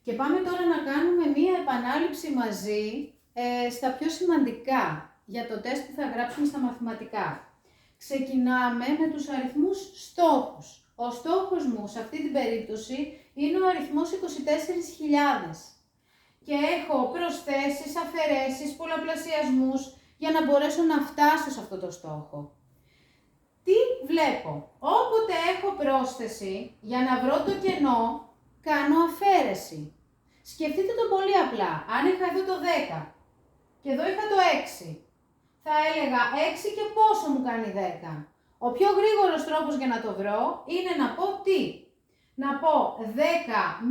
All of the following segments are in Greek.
Και πάμε τώρα να κάνουμε μία επανάληψη μαζί στα πιο σημαντικά για το τεστ που θα γράψουμε στα μαθηματικά. Ξεκινάμε με τους αριθμούς στόχους. Ο στόχος μου σε αυτή την περίπτωση είναι ο αριθμός 24.000. Και έχω προσθέσεις, αφαιρέσεις, πολλαπλασιασμούς για να μπορέσω να φτάσω σε αυτό το στόχο. Τι βλέπω? Όποτε έχω πρόσθεση, για να βρω το κενό, κάνω αφαίρεση. Σκεφτείτε το πολύ απλά. Αν είχα εδώ το 10 και εδώ είχα το 6, θα έλεγα 6 και πόσο μου κάνει 10. Ο πιο γρήγορος τρόπος για να το βρω είναι να πω τι? Να πω 10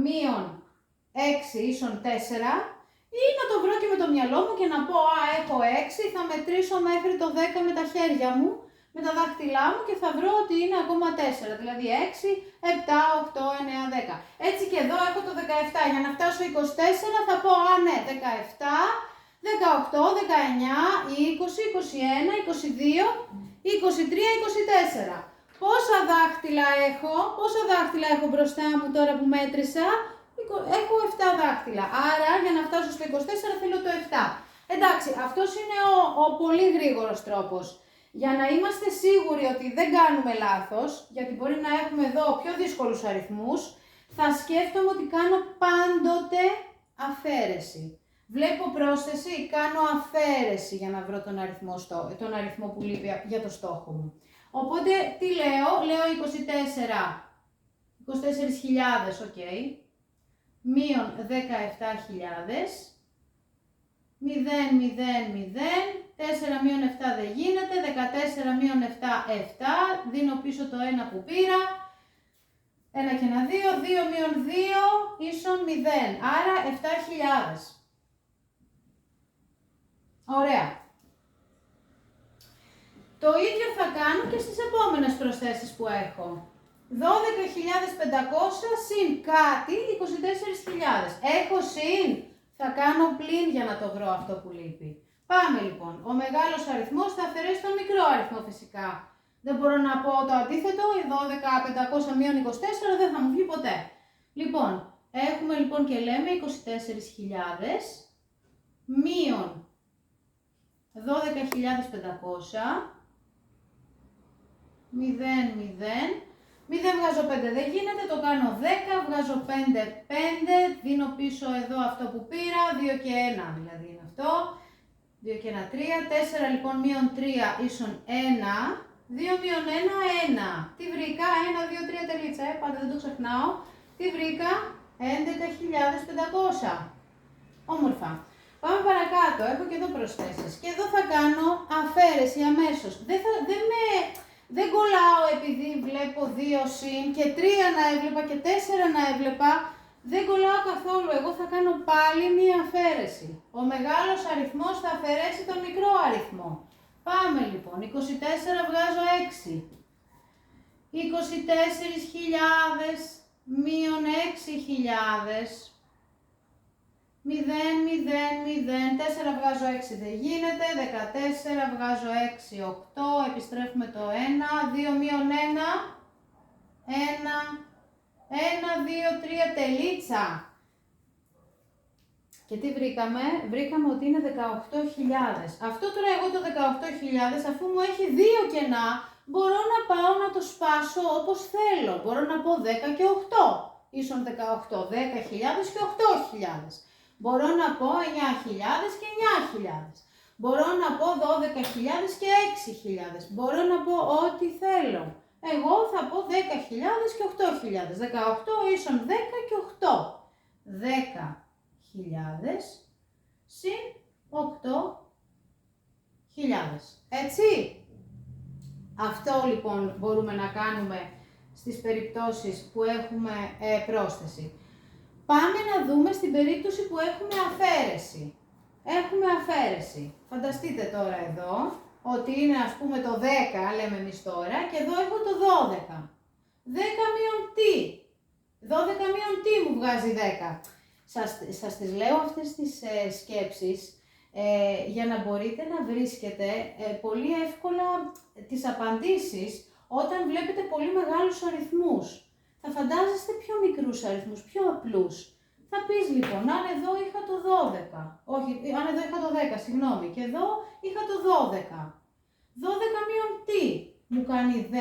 μείον 6 ίσον 4 ή να το βρω και με το μυαλό μου και να πω έχω 6, θα μετρήσω μέχρι το 10 με τα χέρια μου, με τα δάχτυλά μου και θα βρω ότι είναι ακόμα 4, δηλαδή 6, 7, 8, 9, 10. Έτσι και εδώ έχω το 17, για να φτάσω 24 θα πω ναι, 17, 18, 19, 20, 21, 22, 23, 24. Πόσα δάχτυλα έχω μπροστά μου τώρα που μέτρησα? Έχω 7 δάχτυλα, άρα για να φτάσω στο 24 θέλω το 7. Εντάξει, αυτός είναι ο πολύ γρήγορος τρόπος. Για να είμαστε σίγουροι ότι δεν κάνουμε λάθος, γιατί μπορεί να έχουμε εδώ πιο δύσκολους αριθμούς, θα σκέφτομαι ότι κάνω πάντοτε αφαίρεση. Βλέπω πρόσθεση, κάνω αφαίρεση για να βρω τον αριθμό που λείπει για το στόχο μου. Οπότε τι λέω? Λέω 24.000, ok. Μείον 17.000, 0, 0, 0, 4 μείον 7 δεν γίνεται, 14 μείον 7, 7, δίνω πίσω το 1 που πήρα, 1 και 1, 2, 2 μείον 2 ίσον 0, άρα 7.000. Ωραία. Το ίδιο θα κάνω και στις επόμενες προσθέσεις που έχω. 12.500 συν κάτι 24.000. Έχω συν, θα κάνω πλην για να το βρω αυτό που λείπει. Πάμε λοιπόν. Ο μεγάλος αριθμός θα αφαιρέσει τον μικρό αριθμό φυσικά. Δεν μπορώ να πω το αντίθετο, 12.500 μείον 24 δεν θα μου βγει ποτέ. Λοιπόν, έχουμε λοιπόν και λέμε 24.000 μείον 12.500 0, 0. 0 βγάζω 5 δεν γίνεται, το κάνω 10, βγάζω 5, 5, δίνω πίσω εδώ αυτό που πήρα, 2 και 1 δηλαδή είναι αυτό, 2 και 1, 3, 4 λοιπόν μείον 3 ίσον 1, 2 μείον 1, 1, τι βρήκα, 1, 2, 3 τελίτσα, πάντα δεν το ξεχνάω, τι βρήκα, 11.500, όμορφα. Πάμε παρακάτω, έχω και εδώ προσθέσεις και εδώ θα κάνω αφαίρεση αμέσως, δεν κολλάω επειδή βλέπω 2 συν και 3 να έβλεπα και 4 να έβλεπα. Δεν κολλάω καθόλου. Εγώ θα κάνω πάλι μία αφαίρεση. Ο μεγάλος αριθμός θα αφαιρέσει τον μικρό αριθμό. Πάμε λοιπόν. 24 βγάζω 6. 24.000 μείον 6.000. 0, 0, 0, 4 βγάζω 6 δεν γίνεται, 14 βγάζω 6, 8, επιστρέφουμε το 1, 2 μείον 1, 1, 2, 3, τελίτσα. Και τι βρήκαμε? Βρήκαμε ότι είναι 18.000. Αυτό τώρα εγώ το 18.000 αφού μου έχει 2 κενά, μπορώ να πάω να το σπάσω όπως θέλω. Μπορώ να πω 10 και 8, ίσον 18, 10.000 και 8.000. Μπορώ να πω 9.000 και 9.000. Μπορώ να πω 12.000 και 6.000. Μπορώ να πω ό,τι θέλω. Εγώ θα πω 10.000 και 8.000. 18 ίσον 10 και 8. 10.000 συν 8.000. Έτσι. Αυτό λοιπόν μπορούμε να κάνουμε στις περιπτώσεις που έχουμε πρόσθεση. Πάμε να δούμε στην περίπτωση που έχουμε αφαίρεση. Έχουμε αφαίρεση. Φανταστείτε τώρα εδώ ότι είναι ας πούμε το 10, λέμε εμείς τώρα, και εδώ έχω το 12. 10 μείον τι? 12 μείον τι μου βγάζει 10? Σας τις λέω αυτές τις σκέψεις για να μπορείτε να βρίσκετε πολύ εύκολα τις απαντήσεις όταν βλέπετε πολύ μεγάλους αριθμούς. Θα φαντάζεστε πιο μικρούς αριθμούς, πιο απλούς. Θα πεις λοιπόν, αν εδώ είχα το 12, όχι, αν εδώ είχα το 10, συγγνώμη, και εδώ είχα το 12. 12 μείον τι μου κάνει 10.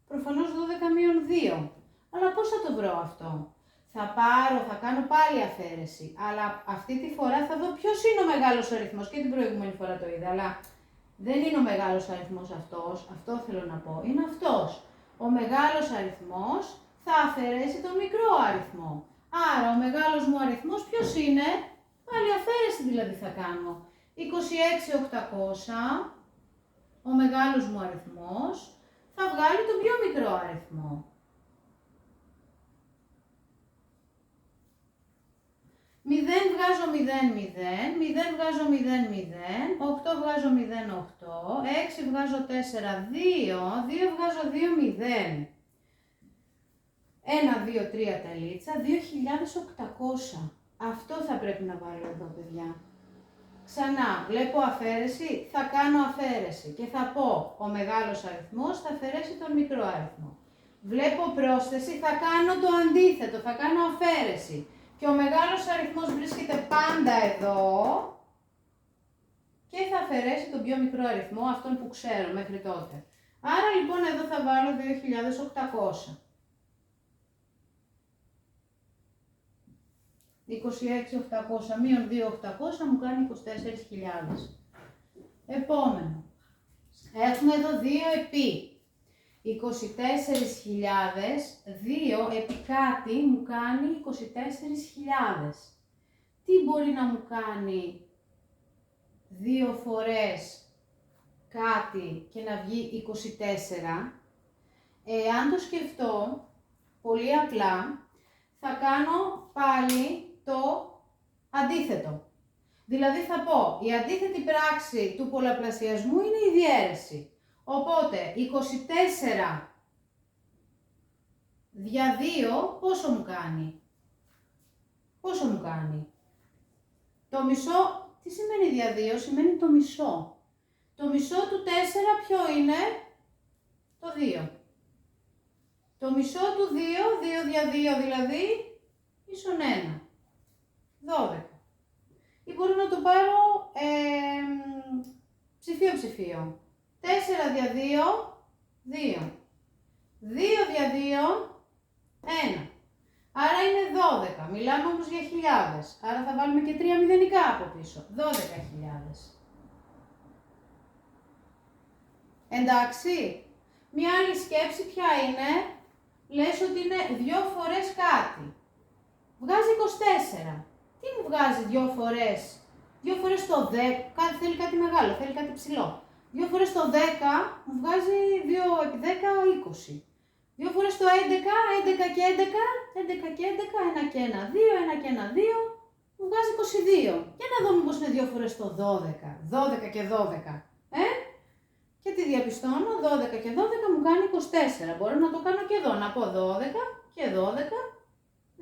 Προφανώς 12 μείον 2. Αλλά πώς θα το βρω αυτό? Θα κάνω πάλι αφαίρεση, αλλά αυτή τη φορά θα δω ποιος είναι ο μεγάλος αριθμός. Και την προηγούμενη φορά το είδα, αλλά δεν είναι ο μεγάλος αριθμός αυτός, αυτό θέλω να πω, είναι αυτός. Ο μεγάλος αριθμός θα αφαιρέσει τον μικρό αριθμό. Άρα ο μεγάλος μου αριθμός ποιος είναι? Πάλι αφαίρεση δηλαδή θα κάνω. 26.800, ο μεγάλος μου αριθμός, θα βγάλει τον πιο μικρό αριθμό. 0 βγάζω 0, 0, 0 βγάζω 0, 0, 8 βγάζω 0, 8, 6 βγάζω 4, 2, 2 βγάζω 2, 0. 1, 2, 3 τελίτσα, 2.800. Αυτό θα πρέπει να βάλω εδώ, παιδιά. Ξανά, βλέπω αφαίρεση, θα κάνω αφαίρεση και θα πω ο μεγάλος αριθμός θα αφαιρέσει τον μικρό αριθμό. Βλέπω πρόσθεση, θα κάνω το αντίθετο, θα κάνω αφαίρεση. Και ο μεγάλος αριθμός βρίσκεται πάντα εδώ και θα αφαιρέσει τον πιο μικρό αριθμό, αυτόν που ξέρω μέχρι τότε. Άρα λοιπόν εδώ θα βάλω 2.800. 26.800 μείον 2.800 μου κάνει 24.000. Επόμενο. Έχουμε εδώ 2 επί. 24.000, 2 επί κάτι μου κάνει 24.000. Τι μπορεί να μου κάνει 2 φορές κάτι και να βγει 24? Εάν το σκεφτώ πολύ απλά, θα κάνω πάλι το αντίθετο. Δηλαδή θα πω, η αντίθετη πράξη του πολλαπλασιασμού είναι η διαίρεση. Οπότε, 24 δια 2, πόσο μου κάνει? Πόσο μου κάνει? Το μισό, τι σημαίνει δια 2? Σημαίνει το μισό. Το μισό του 4 ποιο είναι? Το 2. Το μισό του 2, 2 δια 2 δηλαδή, ίσον 1. 12. Ή μπορώ να το πάρω ψηφίο. 4 δια 2, 2. 2 δια 2, 1. Άρα είναι 12. Μιλάμε όμως για χιλιάδες. Άρα θα βάλουμε και 3 μηδενικά από πίσω. 12.000. Εντάξει. Μια άλλη σκέψη ποια είναι? Λες ότι είναι 2 φορές κάτι. Βγάζει 24. Τι μου βγάζει 2 φορές? 2 φορές το 10. Θέλει κάτι μεγάλο, θέλει κάτι ψηλό. 2 φορές το 10 μου βγάζει 2 επί 10, 20. 2 φορές το 11, 11 και 11, 11 και 11, 1 και 1, 2, 1 και 1, 2, μου βγάζει 22. Για να δω μήπως είναι 2 φορές το 12, 12 και 12. Και τι διαπιστώνω, 12 και 12 μου κάνει 24. Μπορώ να το κάνω και εδώ, να πω 12 και 12,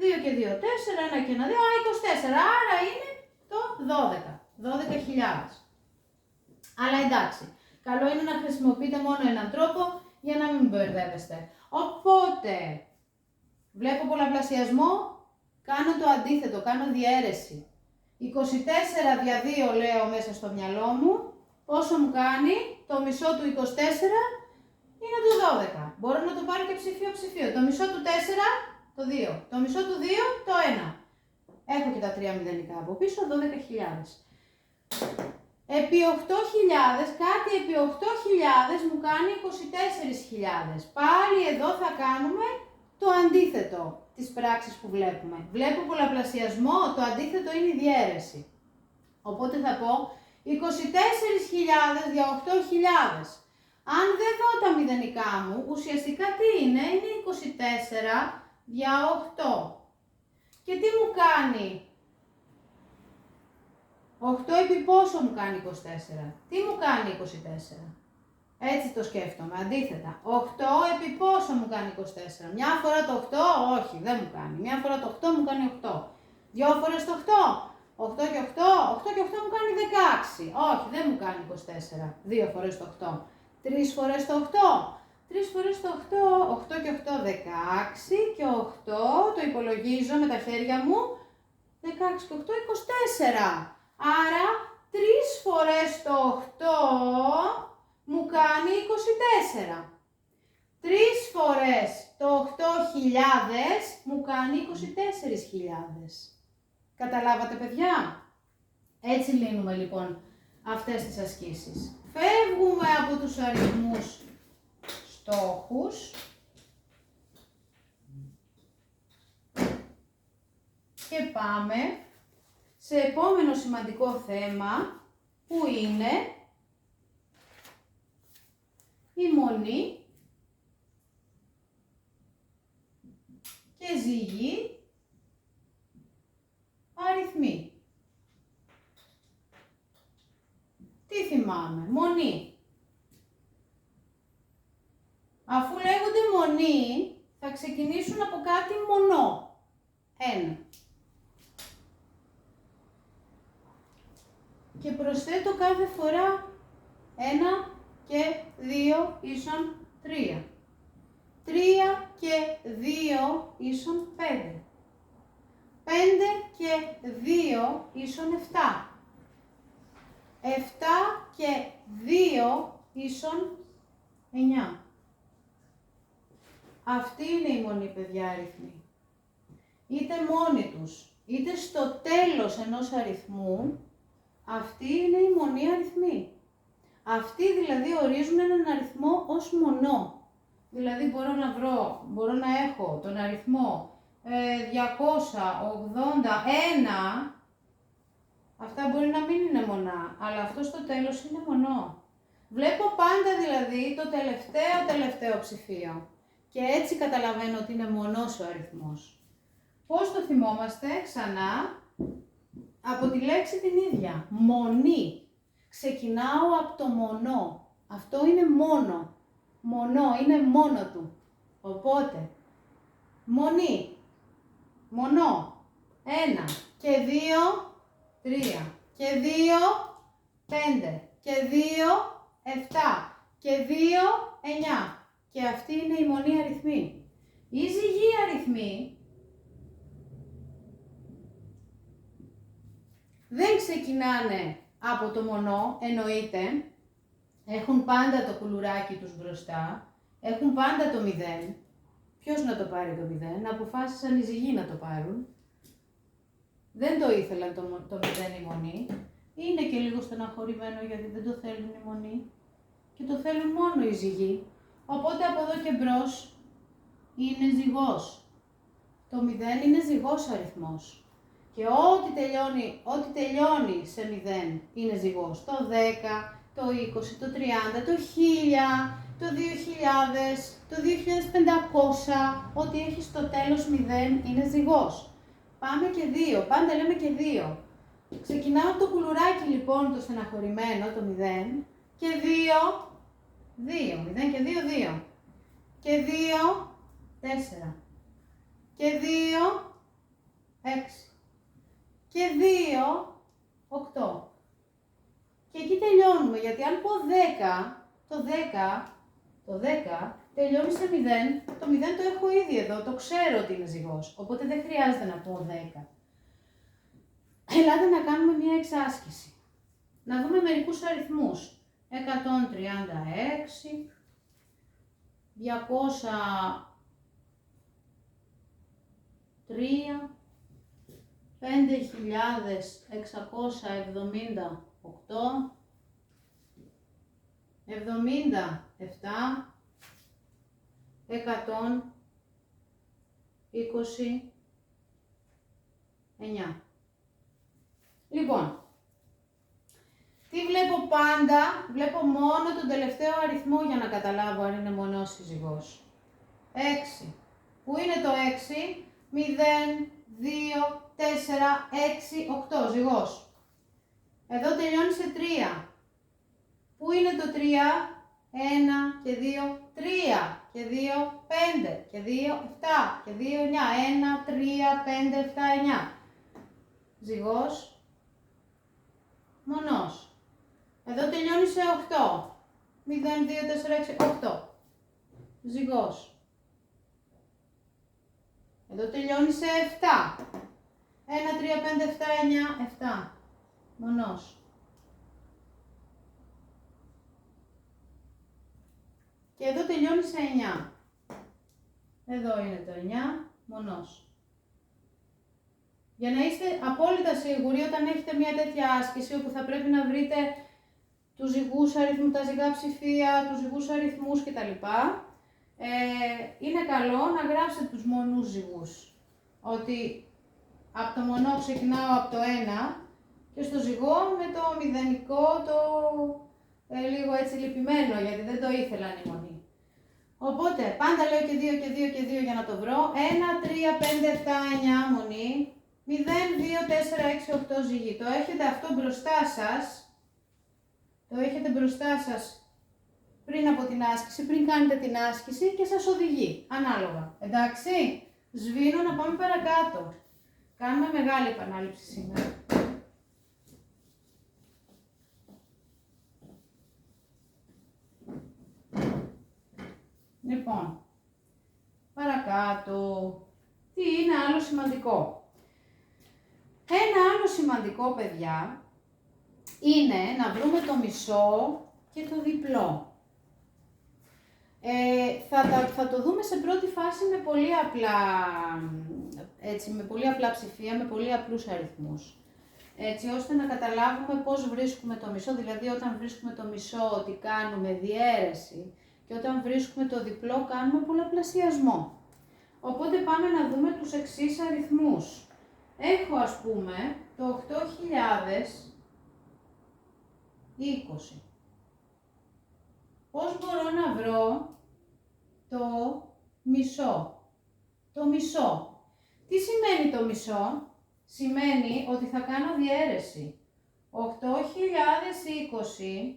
2 και 2, 4, 1 και 1, 2, 24. Άρα είναι το 12, 12.000. Αλλά εντάξει, καλό είναι να χρησιμοποιείτε μόνο έναν τρόπο για να μην μπερδεύεστε. Οπότε, βλέπω πολλαπλασιασμό, κάνω το αντίθετο, κάνω διαίρεση. 24 δια 2 λέω μέσα στο μυαλό μου, πόσο μου κάνει? Το μισό του 24 είναι το 12. Μπορώ να το πάρω και ψηφίο. Το μισό του 4, το 2. Το μισό του 2, το 1. Έχω και τα 3 μηδενικά από πίσω, 12.000. Επί 8.000, κάτι επί 8.000 μου κάνει 24.000. Πάλι εδώ θα κάνουμε το αντίθετο της πράξης που βλέπουμε. Βλέπω πολλαπλασιασμό, το αντίθετο είναι η διαίρεση. Οπότε θα πω 24.000 δια 8.000. Αν δεν δω τα μηδενικά μου, ουσιαστικά τι είναι? Είναι 24 δια 8. Και τι μου κάνει? 8 επί πόσο μου κάνει 24? Τι μου κάνει 24? Έτσι το σκέφτομαι, αντίθετα. 8 επί πόσο μου κάνει 24? Μια φορά το 8, όχι, δεν μου κάνει. Μια φορά το 8 μου κάνει 8. 2 φορές το 8. 8 και 8, 8 και 8 μου κάνει 16. Όχι, δεν μου κάνει 24. 2 φορές το 8. 3 φορές το 8. 3 φορές το 8, 8 και 8, 16 και 8, το υπολογίζω με τα χέρια μου, 16 και 8, 24. Άρα 3 φορές το 8 μου κάνει 24. 3 φορές το 8.000 μου κάνει 24.000. Καταλάβατε, παιδιά? Έτσι λύνουμε λοιπόν αυτές τις ασκήσεις. Φεύγουμε από τους αριθμούς στόχους και πάμε σε επόμενο σημαντικό θέμα που είναι η μονή και ζυγή αριθμοί. Τι θυμάμαι? Μονή. Αφού λέγονται μονή, θα ξεκινήσουν από κάτι μονό. 1. Και προσθέτω κάθε φορά 1 και 2 ίσον 3. 3 και 2 ίσον 5. 5 και 2 ίσον 7. 7 και 2 ίσον 9. Αυτή είναι η μονή, παιδιά, αριθμοί. Είτε μόνοι τους, είτε στο τέλος ενός αριθμού, αυτή είναι η μονή αριθμοί. Αυτοί δηλαδή ορίζουν έναν αριθμό ως μονό. Δηλαδή μπορώ να έχω τον αριθμό 281, αυτά μπορεί να μην είναι μονά, αλλά αυτό στο τέλος είναι μονό. Βλέπω πάντα δηλαδή το τελευταίο ψηφίο και έτσι καταλαβαίνω ότι είναι μονός ο αριθμός. Πώς το θυμόμαστε? Ξανά από τη λέξη την ίδια, μονή. Ξεκινάω από το μονό. Αυτό είναι μόνο. Μονό, είναι μόνο του. Οπότε, μονή, μονό, 1 και 2, 3 και 2, 5 και 2, 7 και 2, 9. Και αυτή είναι η μονή αριθμή. Οι ζυγοί αριθμοί δεν ξεκινάνε από το μονό, εννοείται. Έχουν πάντα το κουλουράκι τους μπροστά, έχουν πάντα το 0. Ποιος να το πάρει το 0? Αποφάσισαν οι ζυγοί να το πάρουν. Δεν το ήθελαν το 0 η μονή. Είναι και λίγο στεναχωρημένο γιατί δεν το θέλουν οι μονή. Και το θέλουν μόνο οι ζυγοί. Οπότε από εδώ και μπρος είναι ζυγός. Το 0 είναι ζυγός αριθμός. Και ό,τι τελειώνει σε 0 είναι ζυγός. Το 10, το 20, το 30, το 1000, το 2000, το 2500, ό,τι έχει στο τέλος 0 είναι ζυγός. Πάμε και 2, πάντα λέμε και 2. Ξεκινάω από το κουλουράκι λοιπόν το στεναχωρημένο, το 0, και 2, 2, 0 και 2, 2. Και 2, 4. Και 2, 6. Και 2, 8. Και εκεί τελειώνουμε, γιατί αν πω 10, το 10 τελειώνει σε 0, το 0 το έχω ήδη εδώ, το ξέρω ότι είναι ζυγός, οπότε δεν χρειάζεται να πω 10. Ελάτε να κάνουμε μια εξάσκηση. Να δούμε μερικούς αριθμούς. 136, 203, 5.678, 77, 129. Λοιπόν, τι βλέπω πάντα? Βλέπω μόνο τον τελευταίο αριθμό για να καταλάβω αν είναι μονός ή ζυγός. 6. Πού είναι το 6? 0, 2, 4, 6, 8, ζυγός. Εδώ τελειώνει σε 3. Πού είναι το 3? 1 και 2, 3 και 2, 5 και 2, 7 και 2, 9. 1, 3, 5, 7, 9. Ζυγός, μονός. Εδώ τελειώνει σε 8. 0, 2, 4, 6, 8. Ζυγός. Εδώ τελειώνει σε 7. 1, 3, 5, 7, 9, 7. Μονός. Και εδώ τελειώνει σε 9. Εδώ είναι το 9, μονός. Για να είστε απόλυτα σίγουροι όταν έχετε μια τέτοια άσκηση όπου θα πρέπει να βρείτε τους ζυγούς αριθμούς, τα ζυγά ψηφία, τους ζυγούς αριθμούς κτλ. Είναι καλό να γράψετε τους μονούς ζυγούς. Ότι από το μονό ξεκινάω από το 1 και στο ζυγό με το μηδενικό, το λίγο έτσι λυπημένο, γιατί δεν το ήθελαν οι μονοί. Οπότε πάντα λέω και 2 και 2 και 2 για να το βρω. 1, 3, 5, 7, 9 μονή. 0, 2, 4, 6, 8 ζυγή. Το έχετε αυτό μπροστά σας. Το έχετε μπροστά σας πριν από την άσκηση, πριν κάνετε την άσκηση και σας οδηγεί, ανάλογα. Εντάξει, σβήνω να πάμε παρακάτω. Κάνουμε μεγάλη επανάληψη σήμερα. Λοιπόν, παρακάτω. Τι είναι άλλο σημαντικό? Ένα άλλο σημαντικό, παιδιά, είναι να βρούμε το μισό και το διπλό. Θα το δούμε σε πρώτη φάση με πολύ απλά ψηφία, με πολύ απλούς αριθμούς. Έτσι ώστε να καταλάβουμε πώς βρίσκουμε το μισό, δηλαδή όταν βρίσκουμε το μισό τι κάνουμε διαίρεση και όταν βρίσκουμε το διπλό κάνουμε πολλαπλασιασμό. Οπότε πάμε να δούμε τους εξής αριθμούς. Έχω ας πούμε το 8.020. Πώς μπορώ να βρω το μισό? Το μισό. Τι σημαίνει το μισό? Σημαίνει ότι θα κάνω διαίρεση. 8.020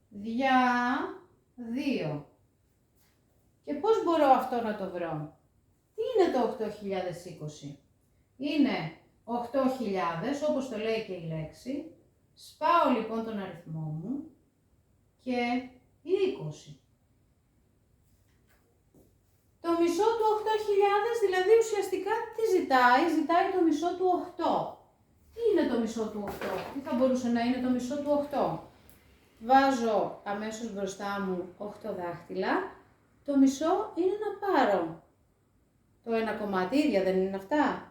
δια 2. Και πώς μπορώ αυτό να το βρω? Τι είναι το 8.020? Είναι 8.000, όπως το λέει και η λέξη. Σπάω λοιπόν τον αριθμό μου και 20. Το μισό του 8.000, δηλαδή ουσιαστικά τι ζητάει? Ζητάει το μισό του 8. Τι είναι το μισό του 8? Τι θα μπορούσε να είναι το μισό του 8? Βάζω αμέσως μπροστά μου 8 δάχτυλα. Το μισό είναι να πάρω το ένα κομμάτι, ίδια δεν είναι αυτά?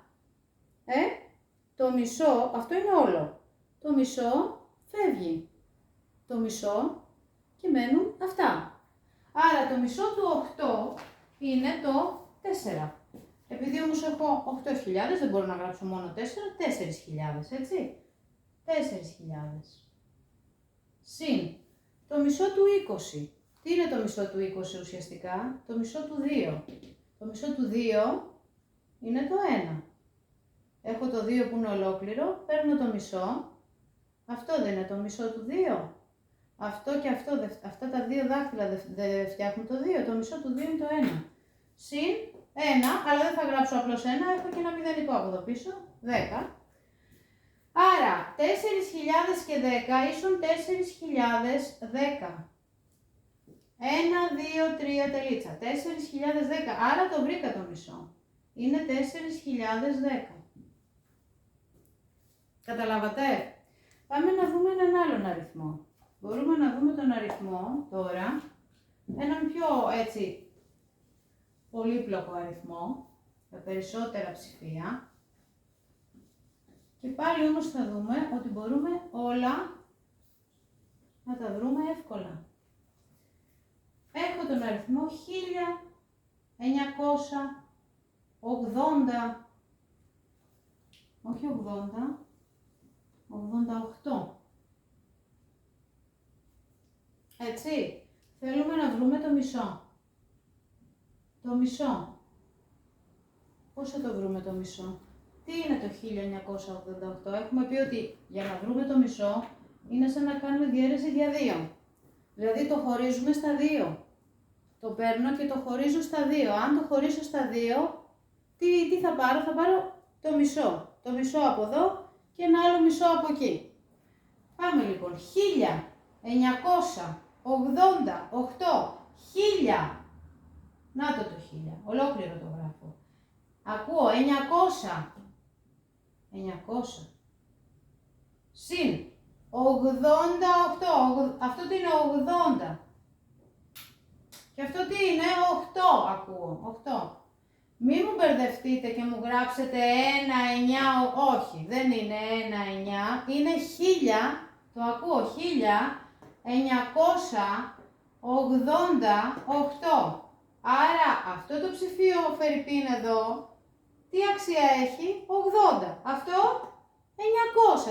Το μισό, αυτό είναι όλο. Το μισό φεύγει. Το μισό και μένουν αυτά. Άρα το μισό του 8 είναι το 4. Επειδή όμως έχω 8.000, δεν μπορώ να γράψω μόνο 4, 4.000, έτσι. 4.000. Συν το μισό του 20. Τι είναι το μισό του 20 ουσιαστικά? Το μισό του 2. Το μισό του 2 είναι το 1. Έχω το 2 που είναι ολόκληρο, παίρνω το μισό. Αυτό δεν είναι το μισό του 2? Αυτό και αυτό, αυτά τα δύο δάχτυλα δεν φτιάχνουν το 2. Το μισό του 2 είναι το 1. Συν 1, αλλά δεν θα γράψω απλώς 1, έχω και ένα μηδενικό από εδώ πίσω, 10. Άρα 4.000 και 10 ίσον 4.010. 1, 2, 3 τελίτσα. 4.010. Άρα το βρήκα το μισό. Είναι 4.010. Καταλάβατε? Πάμε να δούμε έναν άλλον αριθμό. Μπορούμε να δούμε τον αριθμό τώρα, έναν πιο έτσι πολύπλοκο αριθμό, με περισσότερα ψηφία. Και πάλι όμως θα δούμε ότι μπορούμε όλα να τα βρούμε εύκολα. Έχω τον αριθμό 1980, όχι 80, 88. Έτσι, θέλουμε να βρούμε το μισό. Το μισό. Πώς θα το βρούμε το μισό? Τι είναι το 1988? Έχουμε πει ότι για να βρούμε το μισό είναι σαν να κάνουμε διαίρεση για 2. Δηλαδή το χωρίζουμε στα 2. Το παίρνω και το χωρίζω στα 2. Αν το χωρίσω στα 2, τι θα πάρω? Θα πάρω το μισό. Το μισό από εδώ και ένα άλλο μισό από εκεί. Πάμε λοιπόν. 1988. 1000. Να το 1000. Ολόκληρο το γράφω. Ακούω. 900. 900. Συν 88. Αυτό τι είναι 80. Και αυτό τι είναι 8 ακούω. 8. Μη μου μπερδευτείτε και μου γράψετε 1, 9, όχι, δεν είναι 1, 9, είναι 1000, το ακούω, 1988. Άρα αυτό το ψηφίο φερρυπίν εδώ, τι αξία έχει, 80. Αυτό 900,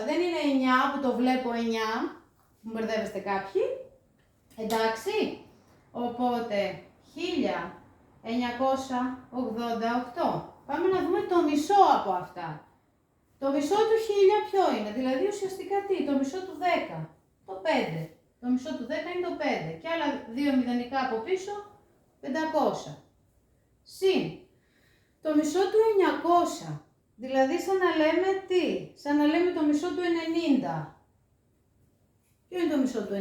δεν είναι 9 που το βλέπω 9, μου μπερδεύεστε κάποιοι, εντάξει. Οπότε 1988. Πάμε να δούμε το μισό από αυτά. Το μισό του 1000 ποιο είναι, δηλαδή ουσιαστικά τι, το μισό του 10, το 5. Το μισό του 10 είναι το 5 και άλλα δύο μηδενικά από πίσω, 500. Συν το μισό του 900, δηλαδή σαν να λέμε τι, σαν να λέμε το μισό του 90. Ποιο είναι το μισό του 90?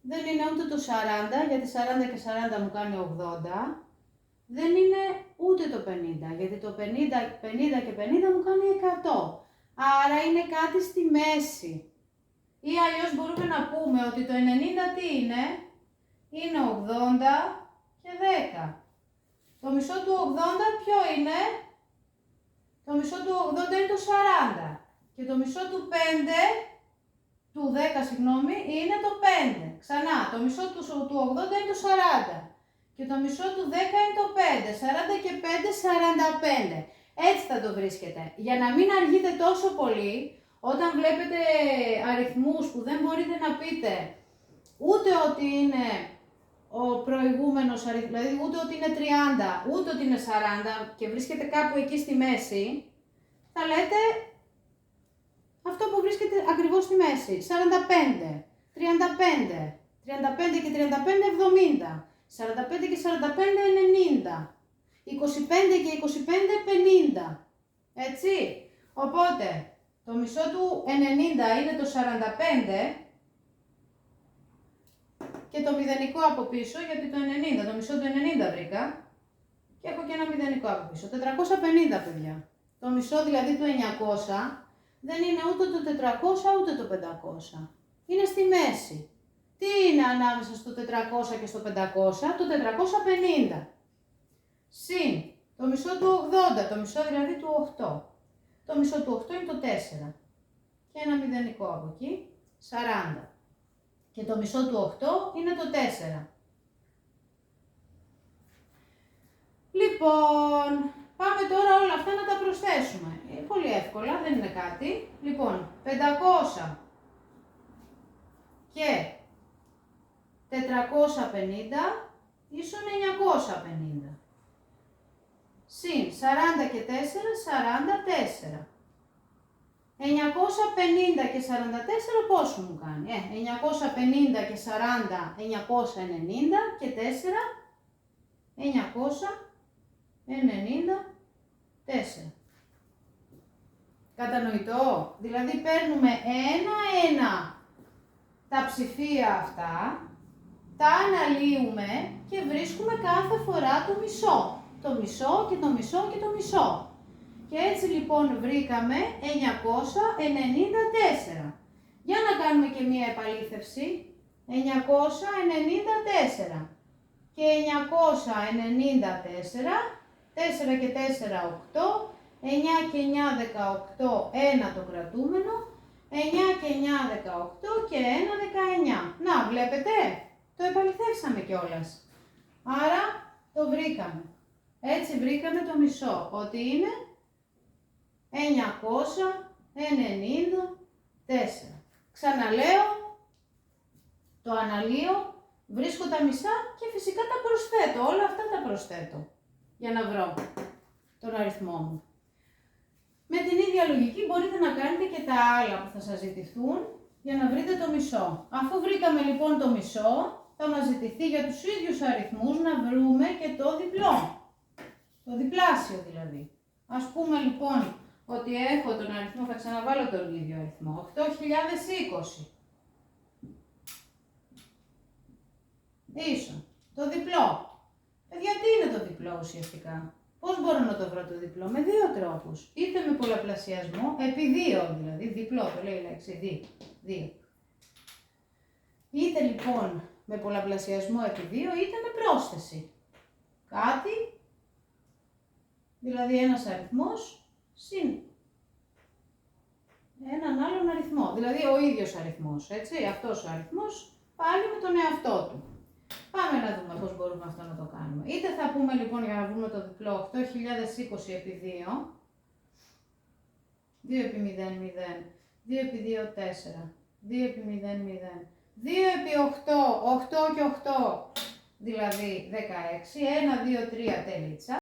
Δεν είναι ούτε το 40, γιατί 40 και 40 μου κάνει 80. Δεν είναι ούτε το 50, γιατί το 50 και 50 μου κάνει 100. Άρα είναι κάτι στη μέση. Ή αλλιώς μπορούμε να πούμε ότι το 90 τι είναι? Είναι 80 και 10. Το μισό του 80 ποιο είναι? Το μισό του 80 είναι το 40. Και το μισό του 5, του 10 συγγνώμη, είναι το 5. Ξανά, το μισό του 80 είναι το 40. Και το μισό του 10 είναι το 5. 40 και 5, 45. Έτσι θα το βρίσκετε. Για να μην αργείτε τόσο πολύ, όταν βλέπετε αριθμούς που δεν μπορείτε να πείτε ούτε ότι είναι ο προηγούμενος αριθμός, δηλαδή ούτε ότι είναι 30, ούτε ότι είναι 40 και βρίσκεται κάπου εκεί στη μέση, θα λέτε αυτό που βρίσκεται ακριβώς στη μέση. 45, 35, 35 και 35, 70. 45 και 45, 90. 25 και 25, 50. Έτσι. Οπότε, το μισό του 90 είναι το 45 και το μηδενικό από πίσω, γιατί το 90, το μισό του 90 βρήκα και έχω και ένα μηδενικό από πίσω. 450, παιδιά. Το μισό δηλαδή του 900 δεν είναι ούτε το 400 ούτε το 500. Είναι στη μέση. Τι είναι ανάμεσα στο 400 και στο 500? Το 450. Συν το μισό του 80, το μισό δηλαδή του 8. Το μισό του 8 είναι το 4. Και ένα μηδενικό από εκεί, 40. Και το μισό του 8 είναι το 4. Λοιπόν, πάμε τώρα όλα αυτά να τα προσθέσουμε. Πολύ εύκολα, δεν είναι κάτι. Λοιπόν, 500 και 450 ίσον 950. Συν 40 και 4, 44. 950 και 44 πόσο μου κάνει? 950 και 40, 990 και 4, 994. Κατανοητό? Δηλαδή παίρνουμε ένα-ένα τα ψηφία αυτά, τα αναλύουμε και βρίσκουμε κάθε φορά το μισό. Το μισό και το μισό και το μισό. Και έτσι λοιπόν βρήκαμε 994. Για να κάνουμε και μία επαλήθευση. 994 και 994, 4 και 4, 8, 9 και 9, 18, 1 το κρατούμενο, 9 και 9, 18 και 1, 19. Να, βλέπετε, το επαληθεύσαμε κιόλας. Άρα το βρήκαμε. Έτσι βρήκαμε το μισό, ότι είναι 994. Ξαναλέω, το αναλύω, βρίσκω τα μισά και φυσικά τα προσθέτω. Όλα αυτά τα προσθέτω για να βρω τον αριθμό μου. Με την ίδια λογική μπορείτε να κάνετε και τα άλλα που θα σας ζητηθούν για να βρείτε το μισό. Αφού βρήκαμε λοιπόν το μισό, θα μας ζητηθεί για τους ίδιους αριθμούς να βρούμε και το διπλό. Το διπλάσιο δηλαδή. Ας πούμε λοιπόν ότι έχω τον αριθμό, θα ξαναβάλω τον ίδιο αριθμό, 8020. Ίσον το διπλό. Γιατί είναι το διπλό ουσιαστικά? Πώς μπορώ να το βρω το διπλό? Με δύο τρόπους. Είτε με πολλαπλασιασμό, επί 2 δηλαδή, διπλό το λέει η λέξη, 2. Είτε λοιπόν με πολλαπλασιασμό επί 2, είτε με πρόσθεση. Κάτι, δηλαδή ένας αριθμός, συν έναν άλλον αριθμό. Δηλαδή ο ίδιος αριθμός, έτσι, αυτός ο αριθμός πάλι με τον εαυτό του. Πάμε να δούμε πώς μπορούμε αυτό να το κάνουμε. Είτε θα πούμε λοιπόν για να βρούμε το διπλό 8020 επί 2, 2 επί 0, 0, 2 επί 2, 4, 2 επί 0, 0, 2 επί 8, 8 και 8, δηλαδή 16, 1, 2, 3 τελίτσα.